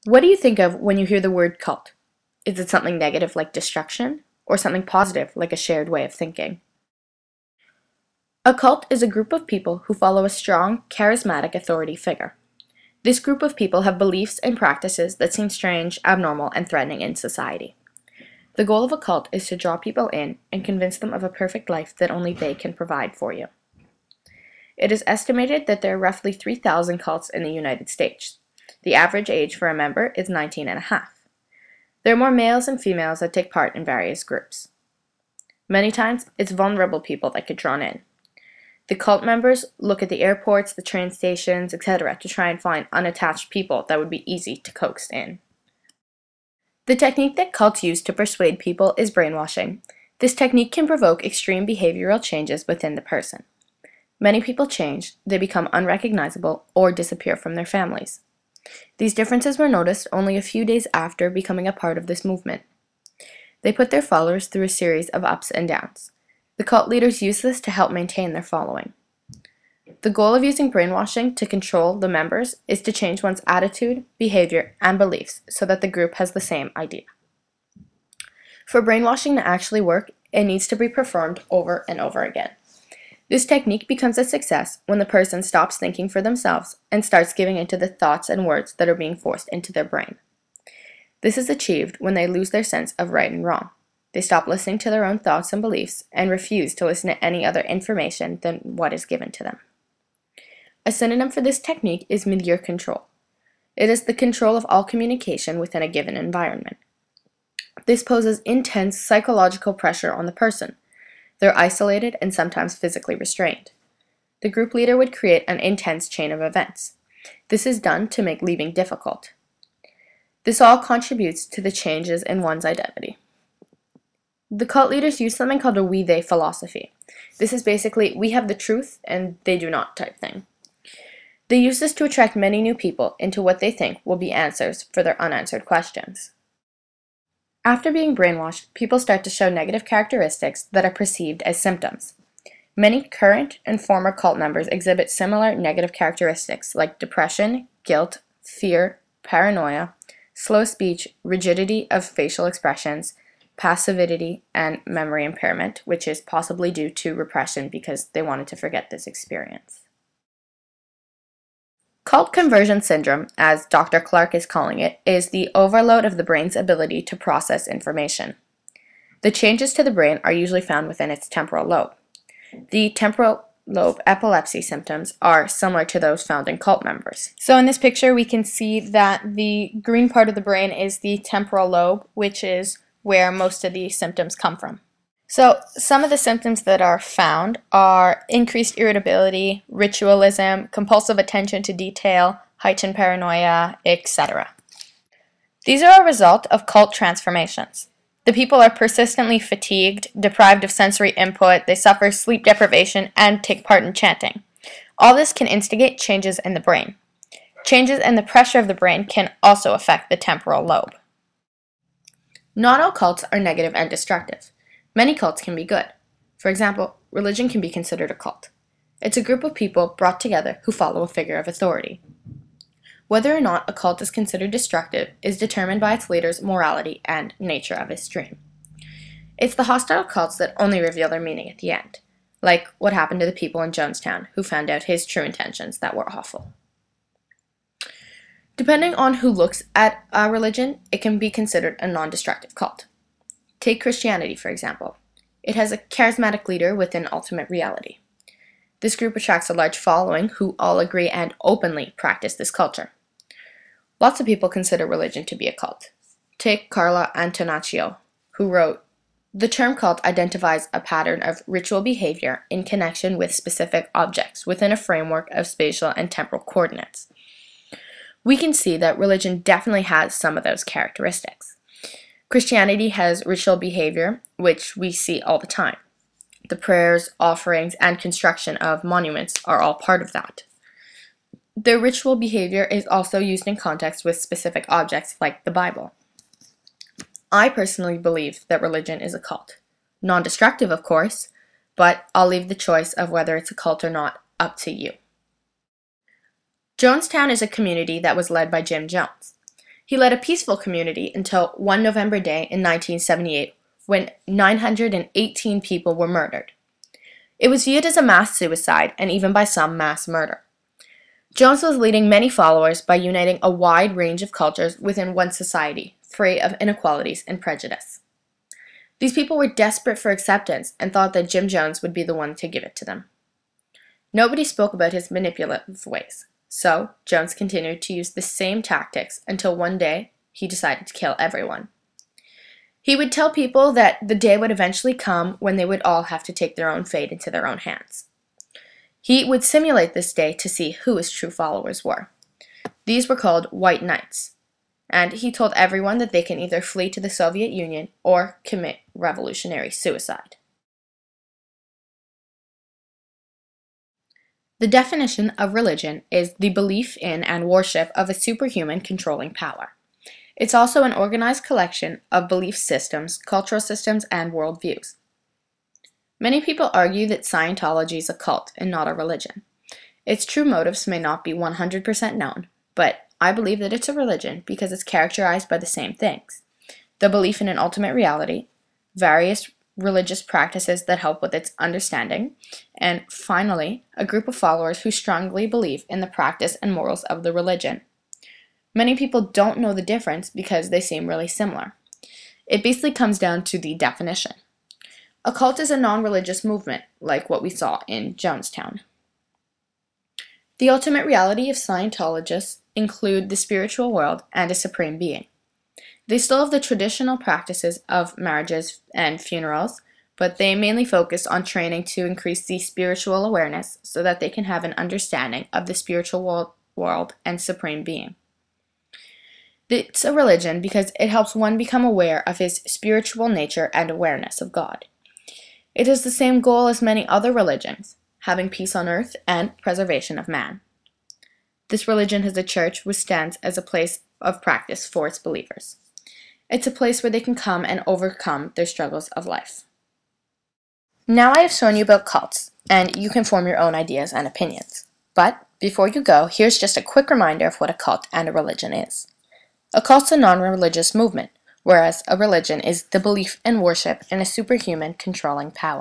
What do you think of when you hear the word cult? Is it something negative like destruction, or something positive like a shared way of thinking? A cult is a group of people who follow a strong, charismatic authority figure. This group of people have beliefs and practices that seem strange, abnormal, and threatening in society. The goal of a cult is to draw people in and convince them of a perfect life that only they can provide for you. It is estimated that there are roughly 3,000 cults in the United States. The average age for a member is 19 and a half. There are more males and females that take part in various groups. Many times, it's vulnerable people that get drawn in. The cult members look at the airports, the train stations, etc. to try and find unattached people that would be easy to coax in. The technique that cults use to persuade people is brainwashing. This technique can provoke extreme behavioral changes within the person. Many people change, they become unrecognizable, or disappear from their families. These differences were noticed only a few days after becoming a part of this movement. They put their followers through a series of ups and downs. The cult leaders use this to help maintain their following. The goal of using brainwashing to control the members is to change one's attitude, behavior, and beliefs so that the group has the same idea. For brainwashing to actually work, it needs to be performed over and over again. This technique becomes a success when the person stops thinking for themselves and starts giving into the thoughts and words that are being forced into their brain. This is achieved when they lose their sense of right and wrong. They stop listening to their own thoughts and beliefs and refuse to listen to any other information than what is given to them. A synonym for this technique is milieu control. It is the control of all communication within a given environment. This poses intense psychological pressure on the person. They're isolated and sometimes physically restrained. The group leader would create an intense chain of events. This is done to make leaving difficult. This all contributes to the changes in one's identity. The cult leaders use something called a we-they philosophy. This is basically, we have the truth and they do not type thing. They use this to attract many new people into what they think will be answers for their unanswered questions. After being brainwashed, people start to show negative characteristics that are perceived as symptoms. Many current and former cult members exhibit similar negative characteristics like depression, guilt, fear, paranoia, slow speech, rigidity of facial expressions, passivity, and memory impairment, which is possibly due to repression because they wanted to forget this experience. Cult conversion syndrome, as Dr. Clark is calling it, is the overload of the brain's ability to process information. The changes to the brain are usually found within its temporal lobe. The temporal lobe epilepsy symptoms are similar to those found in cult members. So in this picture we can see that the green part of the brain is the temporal lobe, which is where most of the symptoms come from. So some of the symptoms that are found are increased irritability, ritualism, compulsive attention to detail, heightened paranoia, etc. These are a result of cult transformations. The people are persistently fatigued, deprived of sensory input, they suffer sleep deprivation, and take part in chanting. All this can instigate changes in the brain. Changes in the pressure of the brain can also affect the temporal lobe. Not all cults are negative and destructive. Many cults can be good. For example, religion can be considered a cult. It's a group of people brought together who follow a figure of authority. Whether or not a cult is considered destructive is determined by its leader's morality and nature of his dream. It's the hostile cults that only reveal their meaning at the end, like what happened to the people in Jonestown who found out his true intentions that were awful. Depending on who looks at a religion, it can be considered a non-destructive cult. Take Christianity, for example. It has a charismatic leader with an ultimate reality. This group attracts a large following who all agree and openly practice this culture. Lots of people consider religion to be a cult. Take Carla Antonaccio, who wrote, "The term cult identifies a pattern of ritual behavior in connection with specific objects within a framework of spatial and temporal coordinates." We can see that religion definitely has some of those characteristics. Christianity has ritual behavior, which we see all the time. The prayers, offerings, and construction of monuments are all part of that. Their ritual behavior is also used in context with specific objects like the Bible. I personally believe that religion is a cult. Non-destructive, of course, but I'll leave the choice of whether it's a cult or not up to you. Jonestown is a community that was led by Jim Jones. He led a peaceful community until one November day in 1978 when 918 people were murdered. It was viewed as a mass suicide and even by some mass murder. Jones was leading many followers by uniting a wide range of cultures within one society, free of inequalities and prejudice. These people were desperate for acceptance and thought that Jim Jones would be the one to give it to them. Nobody spoke about his manipulative ways, so Jones continued to use the same tactics until one day he decided to kill everyone. He would tell people that the day would eventually come when they would all have to take their own fate into their own hands. He would simulate this day to see who his true followers were. These were called White Knights, and he told everyone that they can either flee to the Soviet Union or commit revolutionary suicide. The definition of religion is the belief in and worship of a superhuman controlling power. It's also an organized collection of belief systems, cultural systems, and worldviews. Many people argue that Scientology is a cult and not a religion. Its true motives may not be 100% known, but I believe that it's a religion because it's characterized by the same things: the belief in an ultimate reality, various religious practices that help with its understanding, and finally, a group of followers who strongly believe in the practice and morals of the religion. Many people don't know the difference because they seem really similar. It basically comes down to the definition. A cult is a non-religious movement, like what we saw in Jonestown. The ultimate reality of Scientologists include the spiritual world and a supreme being. They still have the traditional practices of marriages and funerals, but they mainly focus on training to increase the spiritual awareness so that they can have an understanding of the spiritual world and supreme being. It's a religion because it helps one become aware of his spiritual nature and awareness of God. It has the same goal as many other religions, having peace on earth and preservation of man. This religion has a church which stands as a place of practice for its believers. It's a place where they can come and overcome their struggles of life. Now I have shown you about cults, and you can form your own ideas and opinions. But before you go, here's just a quick reminder of what a cult and a religion is. A cult's a non-religious movement, whereas a religion is the belief and worship in a superhuman controlling power.